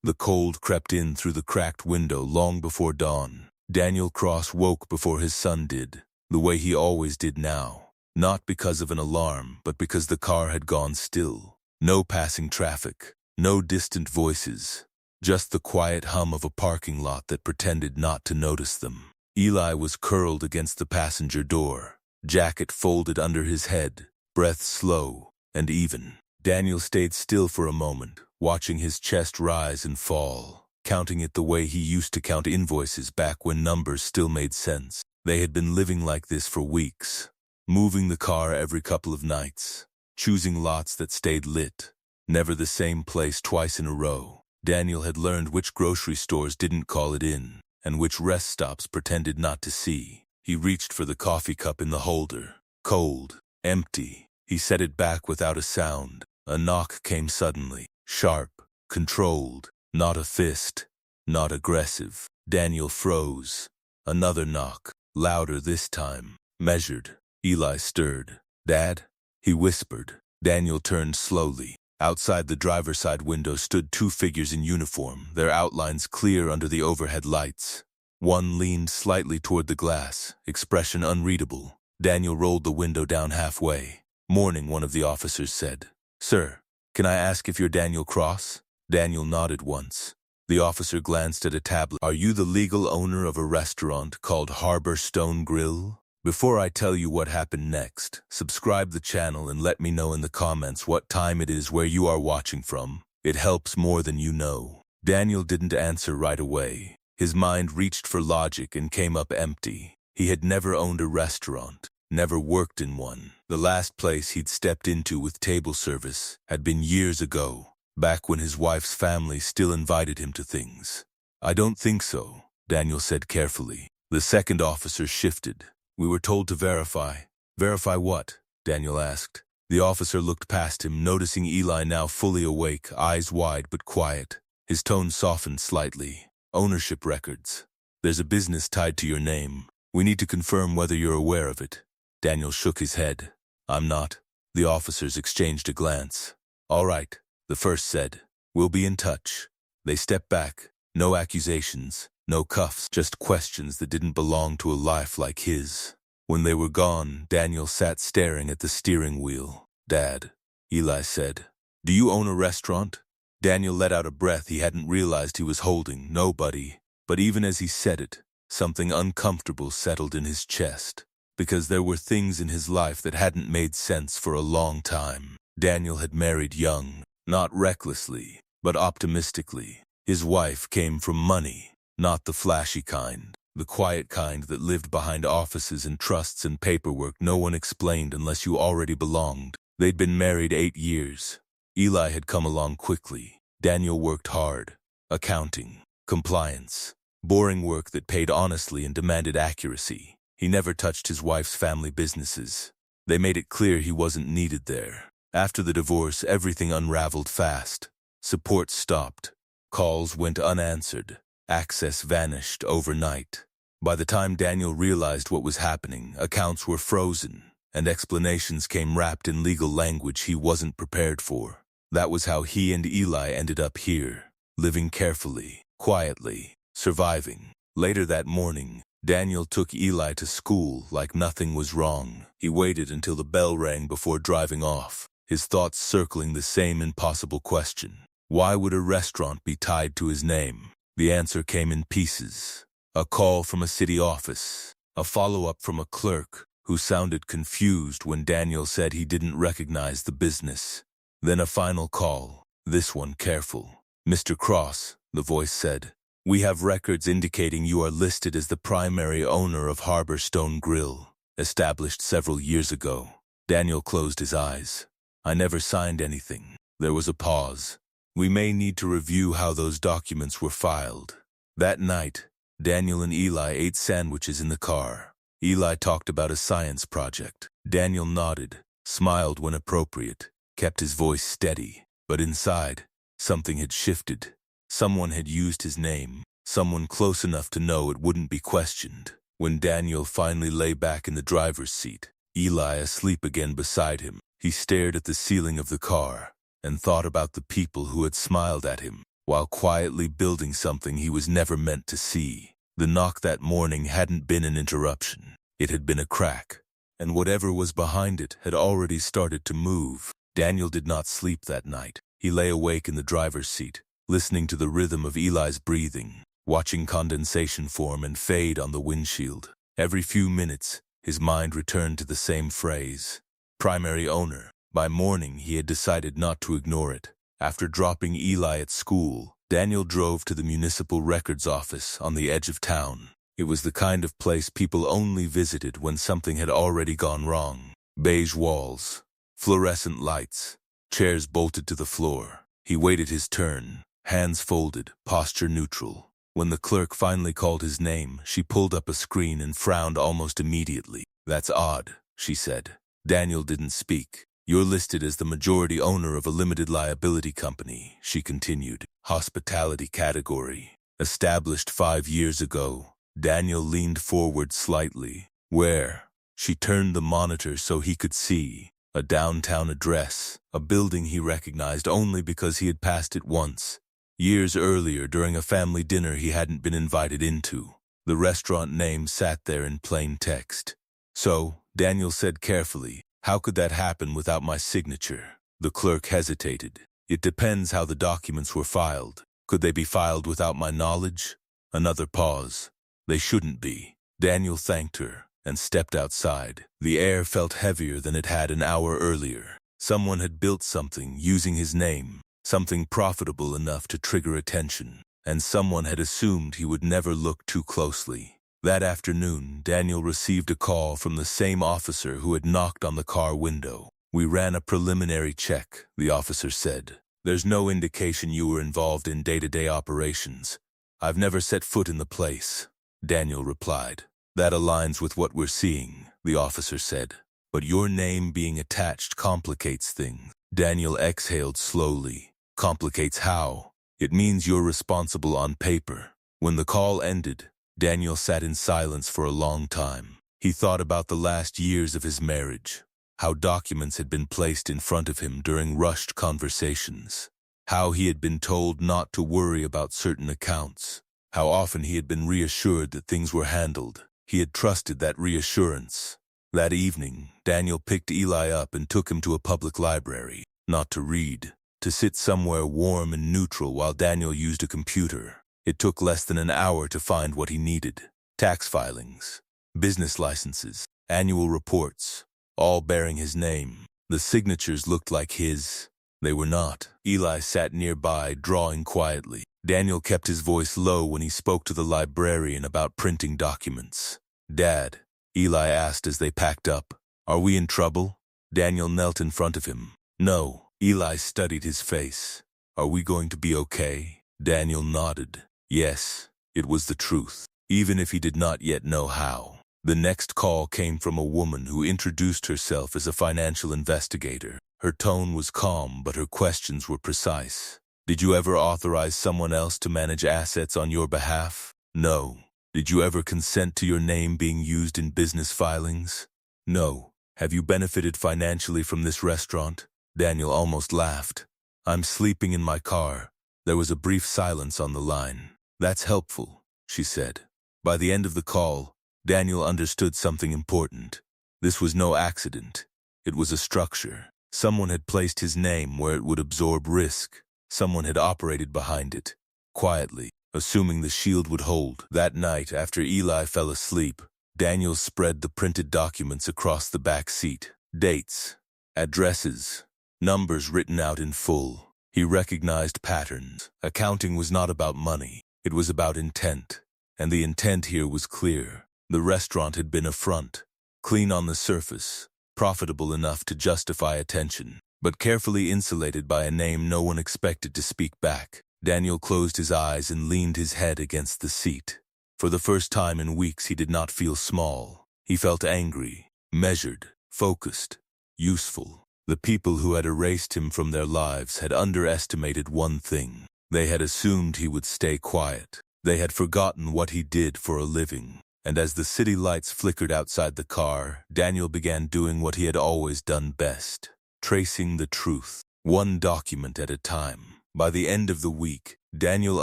The cold crept in through the cracked window long before dawn. Daniel Cross woke before his son did, the way he always did now. Not because of an alarm, but because the car had gone still. No passing traffic, no distant voices, just the quiet hum of a parking lot that pretended not to notice them. Eli was curled against the passenger door, jacket folded under his head, breath slow and even. Daniel stayed still for a moment, watching his chest rise and fall, counting it the way he used to count invoices back when numbers still made sense. They had been living like this for weeks, moving the car every couple of nights, choosing lots that stayed lit, never the same place twice in a row. Daniel had learned which grocery stores didn't call it in, and which rest stops pretended not to see. He reached for the coffee cup in the holder. Cold, empty. He set it back without a sound. A knock came suddenly, sharp, controlled, not a fist, not aggressive. Daniel froze. Another knock, louder this time, measured. Eli stirred. "Dad?" he whispered. Daniel turned slowly. Outside the driver's side window stood two figures in uniform, their outlines clear under the overhead lights. One leaned slightly toward the glass, expression unreadable. Daniel rolled the window down halfway. "Morning," one of the officers said. "Sir, can I ask if you're Daniel Cross?" Daniel nodded once. The officer glanced at a tablet. "Are you the legal owner of a restaurant called Harbor Stone Grill? Before I tell you what happened next, subscribe the channel and let me know in the comments what time it is where you are watching from. It helps more than you know." Daniel didn't answer right away. His mind reached for logic and came up empty. He had never owned a restaurant, never worked in one. The last place he'd stepped into with table service had been years ago, back when his wife's family still invited him to things. "I don't think so," Daniel said carefully. The second officer shifted. "We were told to verify." "Verify what?" Daniel asked. The officer looked past him, noticing Eli now fully awake, eyes wide but quiet. His tone softened slightly. "Ownership records. There's a business tied to your name. We need to confirm whether you're aware of it." Daniel shook his head. "I'm not." The officers exchanged a glance. "All right," the first said. "We'll be in touch." They stepped back. No accusations, no cuffs, just questions that didn't belong to a life like his. When they were gone, Daniel sat staring at the steering wheel. "Dad," Eli said, "do you own a restaurant?" Daniel let out a breath he hadn't realized he was holding. Nobody. But even as he said it, something uncomfortable settled in his chest, because there were things in his life that hadn't made sense for a long time. Daniel had married young, not recklessly, but optimistically. His wife came from money, not the flashy kind, the quiet kind that lived behind offices and trusts and paperwork no one explained unless you already belonged. They'd been married 8 years. Eli had come along quickly. Daniel worked hard. Accounting, compliance, boring work that paid honestly and demanded accuracy. He never touched his wife's family businesses. They made it clear he wasn't needed there. After the divorce, everything unraveled fast. Support stopped. Calls went unanswered. Access vanished overnight. By the time Daniel realized what was happening, accounts were frozen, and explanations came wrapped in legal language he wasn't prepared for. That was how he and Eli ended up here, living carefully, quietly, surviving. Later that morning, Daniel took Eli to school like nothing was wrong. He waited until the bell rang before driving off, his thoughts circling the same impossible question. Why would a restaurant be tied to his name? The answer came in pieces. A call from a city office, a follow-up from a clerk who sounded confused when Daniel said he didn't recognize the business. Then a final call, this one careful. "Mr. Cross," the voice said, "we have records indicating you are listed as the primary owner of Harbor Stone Grill, established several years ago." Daniel closed his eyes. "I never signed anything." There was a pause. "We may need to review how those documents were filed." That night, Daniel and Eli ate sandwiches in the car. Eli talked about a science project. Daniel nodded, smiled when appropriate, kept his voice steady. But inside, something had shifted. Someone had used his name, someone close enough to know it wouldn't be questioned. When Daniel finally lay back in the driver's seat, Eli asleep again beside him, he stared at the ceiling of the car and thought about the people who had smiled at him, while quietly building something he was never meant to see. The knock that morning hadn't been an interruption. It had been a crack, and whatever was behind it had already started to move. Daniel did not sleep that night. He lay awake in the driver's seat, listening to the rhythm of Eli's breathing, watching condensation form and fade on the windshield. Every few minutes, his mind returned to the same phrase, primary owner. By morning, he had decided not to ignore it. After dropping Eli at school, Daniel drove to the municipal records office on the edge of town. It was the kind of place people only visited when something had already gone wrong. Beige walls, fluorescent lights, chairs bolted to the floor. He waited his turn, hands folded, posture neutral. When the clerk finally called his name, she pulled up a screen and frowned almost immediately. "That's odd," she said. Daniel didn't speak. "You're listed as the majority owner of a limited liability company," she continued. "Hospitality category. Established 5 years ago." Daniel leaned forward slightly. "Where?" She turned the monitor so he could see. A downtown address, a building he recognized only because he had passed it once. Years earlier, during a family dinner he hadn't been invited into. The restaurant name sat there in plain text. "So," Daniel said carefully, "how could that happen without my signature?" The clerk hesitated. "It depends how the documents were filed. Could they be filed without my knowledge?" Another pause. "They shouldn't be." Daniel thanked her and stepped outside. The air felt heavier than it had an hour earlier. Someone had built something using his name, something profitable enough to trigger attention, and someone had assumed he would never look too closely. That afternoon, Daniel received a call from the same officer who had knocked on the car window. "We ran a preliminary check," the officer said. "There's no indication you were involved in day-to-day operations. I've never set foot in the place." Daniel replied. "That aligns with what we're seeing," the officer said. "But your name being attached complicates things." Daniel exhaled slowly. "Complicates how?" "It means you're responsible on paper." When the call ended, Daniel sat in silence for a long time. He thought about the last years of his marriage, how documents had been placed in front of him during rushed conversations, how he had been told not to worry about certain accounts, how often he had been reassured that things were handled. He had trusted that reassurance. That evening, Daniel picked Eli up and took him to a public library, not to read, to sit somewhere warm and neutral while Daniel used a computer. It took less than an hour to find what he needed. Tax filings, business licenses, annual reports, all bearing his name. The signatures looked like his. They were not. Eli sat nearby, drawing quietly. Daniel kept his voice low when he spoke to the librarian about printing documents. "Dad," Eli asked as they packed up, "are we in trouble?" Daniel knelt in front of him. "No." Eli studied his face. "Are we going to be okay?" Daniel nodded. Yes, it was the truth, even if he did not yet know how. The next call came from a woman who introduced herself as a financial investigator. Her tone was calm, but her questions were precise. "Did you ever authorize someone else to manage assets on your behalf?" "No." "Did you ever consent to your name being used in business filings?" "No." "Have you benefited financially from this restaurant?" Daniel almost laughed. "I'm sleeping in my car." There was a brief silence on the line. "That's helpful," she said. By the end of the call, Daniel understood something important. This was no accident. It was a structure. Someone had placed his name where it would absorb risk. Someone had operated behind it, quietly, assuming the shield would hold. That night, after Eli fell asleep, Daniel spread the printed documents across the back seat. Dates, addresses, numbers written out in full. He recognized patterns. Accounting was not about money. It was about intent. And the intent here was clear. The restaurant had been a front, clean on the surface, profitable enough to justify attention, but carefully insulated by a name no one expected to speak back. Daniel closed his eyes and leaned his head against the seat. For the first time in weeks, he did not feel small. He felt angry, measured, focused, useful. The people who had erased him from their lives had underestimated one thing. They had assumed he would stay quiet. They had forgotten what he did for a living. And as the city lights flickered outside the car, Daniel began doing what he had always done best, tracing the truth, one document at a time. By the end of the week, Daniel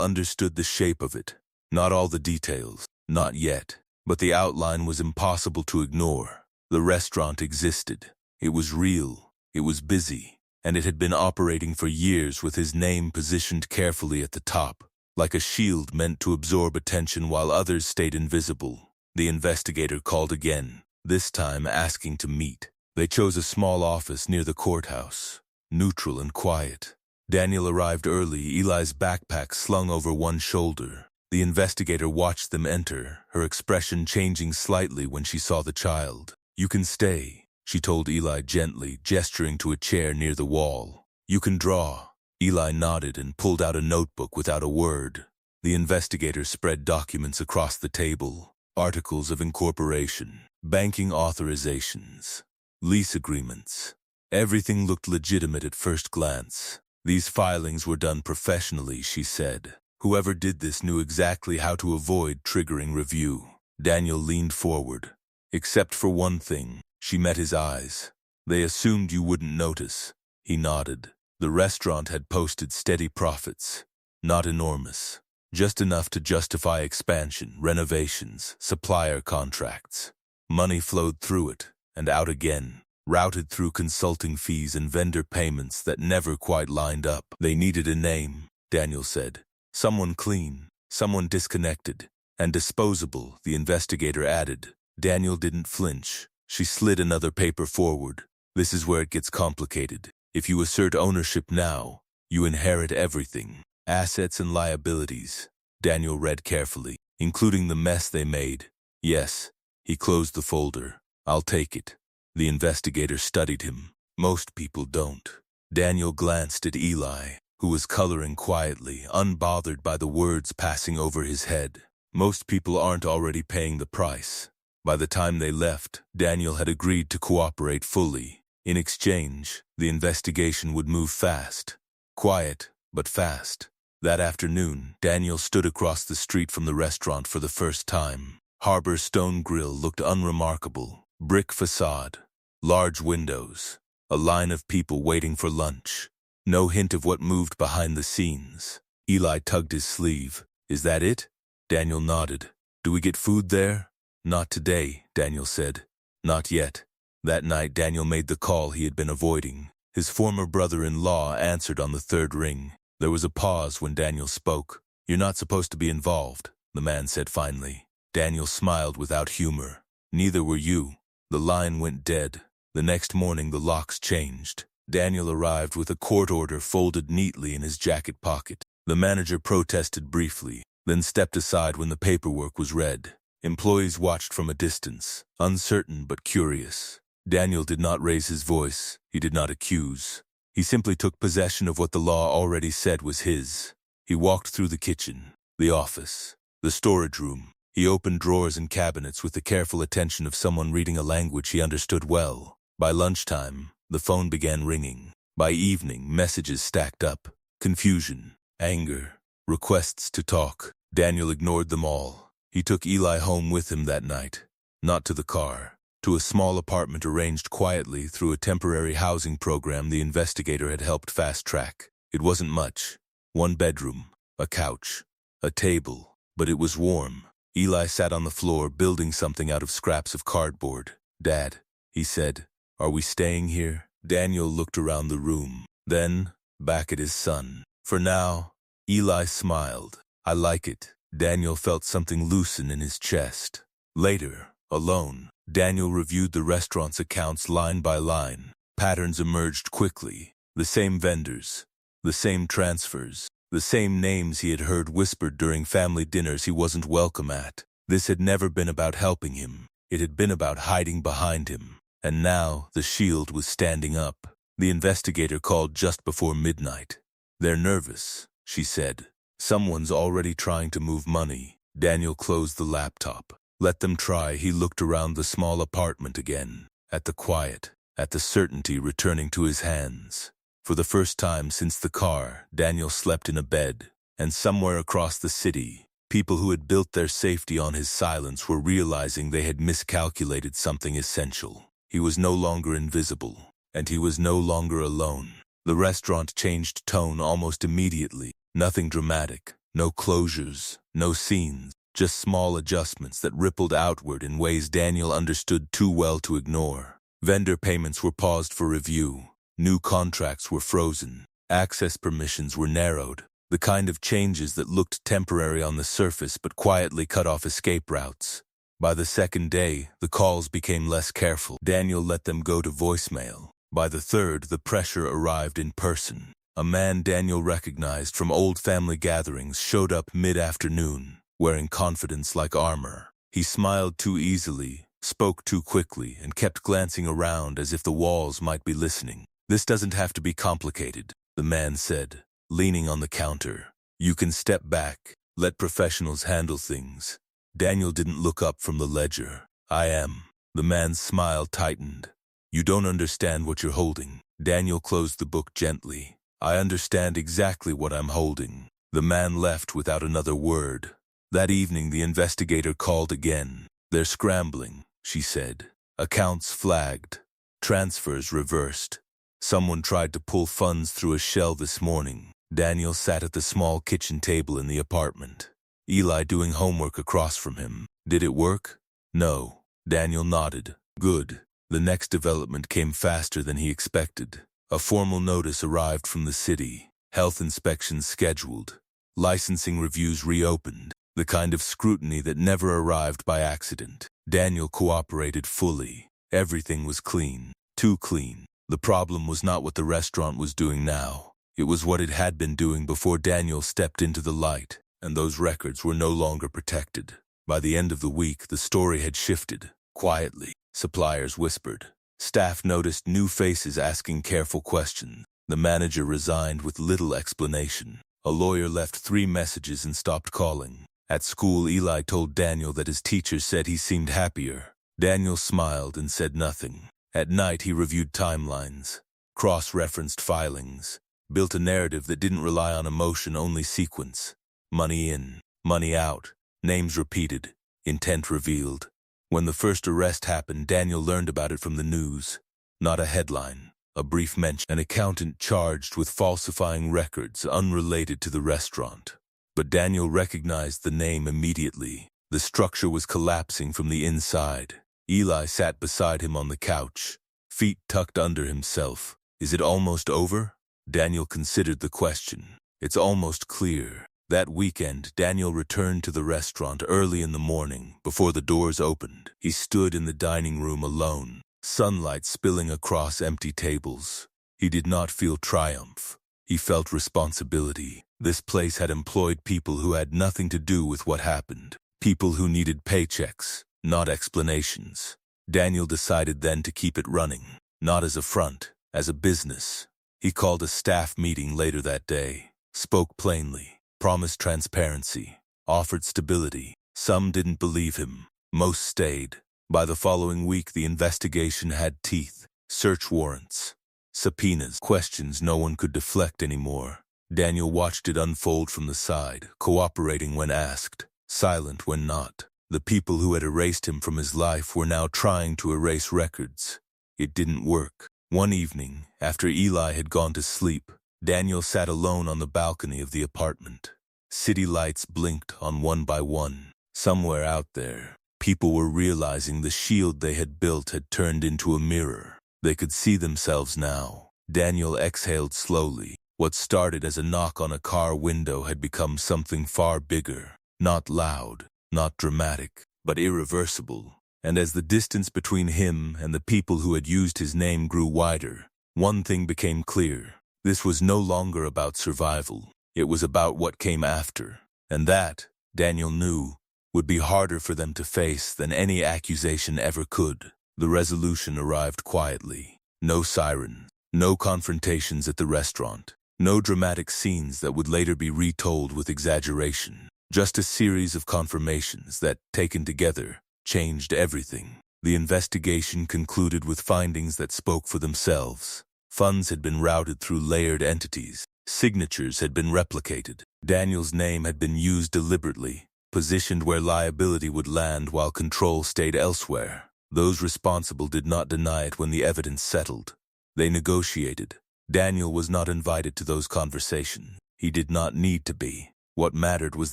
understood the shape of it. Not all the details, not yet, but the outline was impossible to ignore. The restaurant existed. It was real. It was busy. And it had been operating for years with his name positioned carefully at the top, like a shield meant to absorb attention while others stayed invisible. The investigator called again, this time asking to meet. They chose a small office near the courthouse, neutral and quiet. Daniel arrived early, Eli's backpack slung over one shoulder. The investigator watched them enter, her expression changing slightly when she saw the child. "You can stay," she told Eli gently, gesturing to a chair near the wall. "You can draw." Eli nodded and pulled out a notebook without a word. The investigator spread documents across the table. Articles of incorporation, banking authorizations, lease agreements. Everything looked legitimate at first glance. These filings were done professionally, she said. Whoever did this knew exactly how to avoid triggering review. Daniel leaned forward. "Except for one thing." She met his eyes. "They assumed you wouldn't notice." He nodded. The restaurant had posted steady profits. Not enormous. Just enough to justify expansion, renovations, supplier contracts. Money flowed through it, and out again, routed through consulting fees and vendor payments that never quite lined up. "They needed a name," Daniel said. "Someone clean, someone disconnected, and disposable," the investigator added. Daniel didn't flinch. She slid another paper forward. "This is where it gets complicated. If you assert ownership now, you inherit everything. Assets and liabilities." Daniel read carefully, "including the mess they made." "Yes." He closed the folder. "I'll take it." The investigator studied him. "Most people don't." Daniel glanced at Eli, who was coloring quietly, unbothered by the words passing over his head. Most people aren't already paying the price. By the time they left, Daniel had agreed to cooperate fully. In exchange, the investigation would move fast. Quiet, but fast. That afternoon, Daniel stood across the street from the restaurant for the first time. Harbor Stone Grill looked unremarkable. Brick facade, large windows, a line of people waiting for lunch. No hint of what moved behind the scenes. Eli tugged his sleeve. "Is that it?" Daniel nodded. "Do we get food there?" "Not today," Daniel said. "Not yet." That night, Daniel made the call he had been avoiding. His former brother-in-law answered on the third ring. There was a pause when Daniel spoke. "You're not supposed to be involved," the man said finally. Daniel smiled without humor. "Neither were you." The line went dead. The next morning, the locks changed. Daniel arrived with a court order folded neatly in his jacket pocket. The manager protested briefly, then stepped aside when the paperwork was read. Employees watched from a distance, uncertain but curious. Daniel did not raise his voice. He did not accuse. He simply took possession of what the law already said was his. He walked through the kitchen, the office, the storage room. He opened drawers and cabinets with the careful attention of someone reading a language he understood well. By lunchtime, the phone began ringing. By evening, messages stacked up. Confusion, anger, requests to talk. Daniel ignored them all. He took Eli home with him that night. Not to the car. To a small apartment arranged quietly through a temporary housing program the investigator had helped fast-track. It wasn't much. One bedroom, a couch, a table, but it was warm. Eli sat on the floor building something out of scraps of cardboard. "Dad," he said, "are we staying here?" Daniel looked around the room, then back at his son. "For now." Eli smiled. "I like it." Daniel felt something loosen in his chest. Later, alone, Daniel reviewed the restaurant's accounts line by line. Patterns emerged quickly. The same vendors, the same transfers, the same names he had heard whispered during family dinners he wasn't welcome at. This had never been about helping him. It had been about hiding behind him. And now the shield was standing up. The investigator called just before midnight. "They're nervous," she said. "Someone's already trying to move money." Daniel closed the laptop. Let them try. He looked around the small apartment again, at the quiet, at the certainty returning to his hands. For the first time since the car, Daniel slept in a bed, and somewhere across the city, people who had built their safety on his silence were realizing they had miscalculated something essential. He was no longer invisible, and he was no longer alone. The restaurant changed tone almost immediately. Nothing dramatic, no closures, no scenes, just small adjustments that rippled outward in ways Daniel understood too well to ignore. Vendor payments were paused for review. New contracts were frozen. Access permissions were narrowed. The kind of changes that looked temporary on the surface but quietly cut off escape routes. By the second day, the calls became less careful. Daniel let them go to voicemail. By the third, the pressure arrived in person. A man Daniel recognized from old family gatherings showed up mid-afternoon, wearing confidence like armor. He smiled too easily, spoke too quickly, and kept glancing around as if the walls might be listening. "This doesn't have to be complicated," the man said, leaning on the counter. "You can step back, let professionals handle things." Daniel didn't look up from the ledger. "I am." The man's smile tightened. "You don't understand what you're holding." Daniel closed the book gently. "I understand exactly what I'm holding." The man left without another word. That evening the investigator called again. "They're scrambling," she said. "Accounts flagged. Transfers reversed. Someone tried to pull funds through a shell this morning." Daniel sat at the small kitchen table in the apartment. Eli doing homework across from him. "Did it work?" "No." Daniel nodded. "Good." The next development came faster than he expected. A formal notice arrived from the city. Health inspections scheduled. Licensing reviews reopened. The kind of scrutiny that never arrived by accident. Daniel cooperated fully. Everything was clean. Too clean. The problem was not what the restaurant was doing now. It was what it had been doing before Daniel stepped into the light, and those records were no longer protected. By the end of the week, the story had shifted. Quietly, suppliers whispered. Staff noticed new faces asking careful questions. The manager resigned with little explanation. A lawyer left 3 messages and stopped calling. At school, Eli told Daniel that his teacher said he seemed happier. Daniel smiled and said nothing. At night, he reviewed timelines, cross-referenced filings, built a narrative that didn't rely on emotion, only sequence. Money in, money out, names repeated, intent revealed. When the first arrest happened, Daniel learned about it from the news. Not a headline, a brief mention. An accountant charged with falsifying records unrelated to the restaurant. But Daniel recognized the name immediately. The structure was collapsing from the inside. Eli sat beside him on the couch, feet tucked under himself. "Is it almost over?" Daniel considered the question. "It's almost clear." That weekend, Daniel returned to the restaurant early in the morning, before the doors opened. He stood in the dining room alone, sunlight spilling across empty tables. He did not feel triumph. He felt responsibility. This place had employed people who had nothing to do with what happened. People who needed paychecks, not explanations. Daniel decided then to keep it running, not as a front, as a business. He called a staff meeting later that day, spoke plainly, promised transparency, offered stability. Some didn't believe him. Most stayed. By the following week, the investigation had teeth. Search warrants, subpoenas, questions no one could deflect anymore. Daniel watched it unfold from the side, cooperating when asked, silent when not. The people who had erased him from his life were now trying to erase records. It didn't work. One evening, after Eli had gone to sleep, Daniel sat alone on the balcony of the apartment. City lights blinked on one by one. Somewhere out there, people were realizing the shield they had built had turned into a mirror. They could see themselves now. Daniel exhaled slowly. What started as a knock on a car window had become something far bigger. Not loud, not dramatic, but irreversible. And as the distance between him and the people who had used his name grew wider, one thing became clear. This was no longer about survival. It was about what came after. And that, Daniel knew, would be harder for them to face than any accusation ever could. The resolution arrived quietly. No sirens, no confrontations at the restaurant, no dramatic scenes that would later be retold with exaggeration. Just a series of confirmations that, taken together, changed everything. The investigation concluded with findings that spoke for themselves. Funds had been routed through layered entities. Signatures had been replicated. Daniel's name had been used deliberately, positioned where liability would land while control stayed elsewhere. Those responsible did not deny it when the evidence settled. They negotiated. Daniel was not invited to those conversations. He did not need to be. What mattered was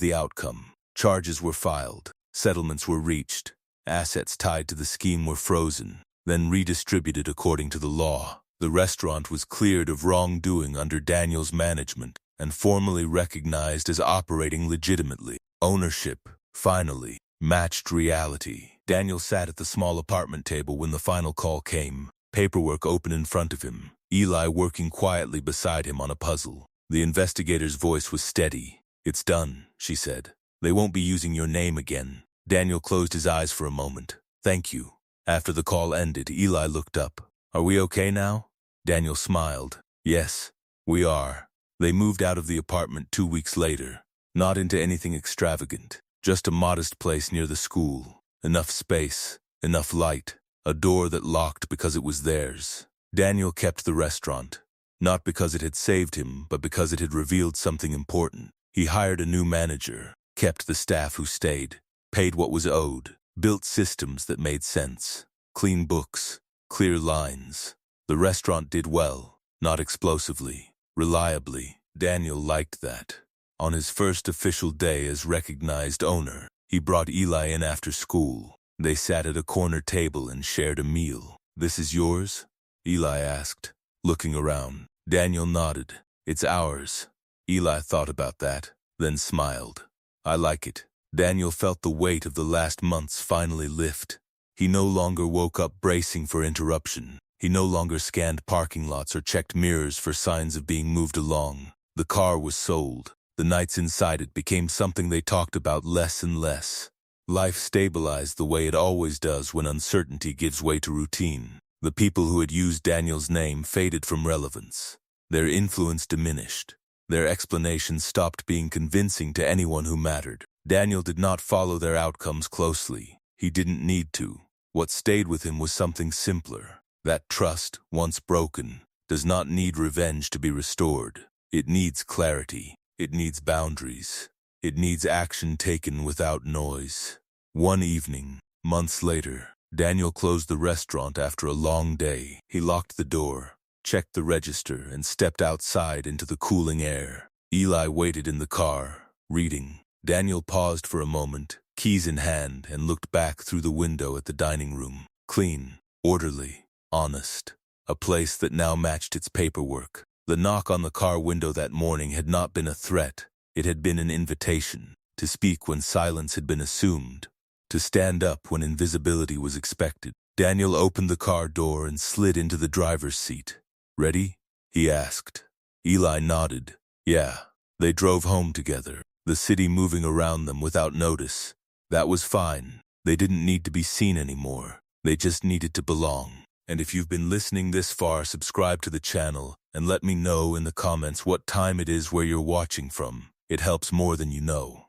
the outcome. Charges were filed. Settlements were reached. Assets tied to the scheme were frozen, then redistributed according to the law. The restaurant was cleared of wrongdoing under Daniel's management and formally recognized as operating legitimately. Ownership, finally, matched reality. Daniel sat at the small apartment table when the final call came, paperwork open in front of him, Eli working quietly beside him on a puzzle. The investigator's voice was steady. "It's done," she said. "They won't be using your name again." Daniel closed his eyes for a moment. "Thank you." After the call ended, Eli looked up. "Are we okay now?" Daniel smiled. "Yes, we are." They moved out of the apartment 2 weeks later. Not into anything extravagant, just a modest place near the school. Enough space, enough light, a door that locked because it was theirs. Daniel kept the restaurant, not because it had saved him, but because it had revealed something important. He hired a new manager, kept the staff who stayed, paid what was owed, built systems that made sense. Clean books, clear lines. The restaurant did well, not explosively, reliably. Daniel liked that. On his first official day as recognized owner, he brought Eli in after school. They sat at a corner table and shared a meal. "This is yours?" Eli asked, looking around. Daniel nodded. "It's ours." Eli thought about that, then smiled. "I like it." Daniel felt the weight of the last months finally lift. He no longer woke up bracing for interruption. He no longer scanned parking lots or checked mirrors for signs of being moved along. The car was sold. The nights inside it became something they talked about less and less. Life stabilized the way it always does when uncertainty gives way to routine. The people who had used Daniel's name faded from relevance. Their influence diminished. Their explanations stopped being convincing to anyone who mattered. Daniel did not follow their outcomes closely. He didn't need to. What stayed with him was something simpler. That trust, once broken, does not need revenge to be restored. It needs clarity. It needs boundaries. It needs action taken without noise. One evening, months later, Daniel closed the restaurant after a long day. He locked the door, checked the register, and stepped outside into the cooling air. Eli waited in the car, reading. Daniel paused for a moment, keys in hand, and looked back through the window at the dining room. Clean, orderly, honest. A place that now matched its paperwork. The knock on the car window that morning had not been a threat. It had been an invitation to speak when silence had been assumed, to stand up when invisibility was expected. Daniel opened the car door and slid into the driver's seat. "Ready?" he asked. Eli nodded. Yeah. They drove home together, the city moving around them without notice. That was fine. They didn't need to be seen anymore. They just needed to belong. And if you've been listening this far, subscribe to the channel and let me know in the comments what time it is where you're watching from. It helps more than you know.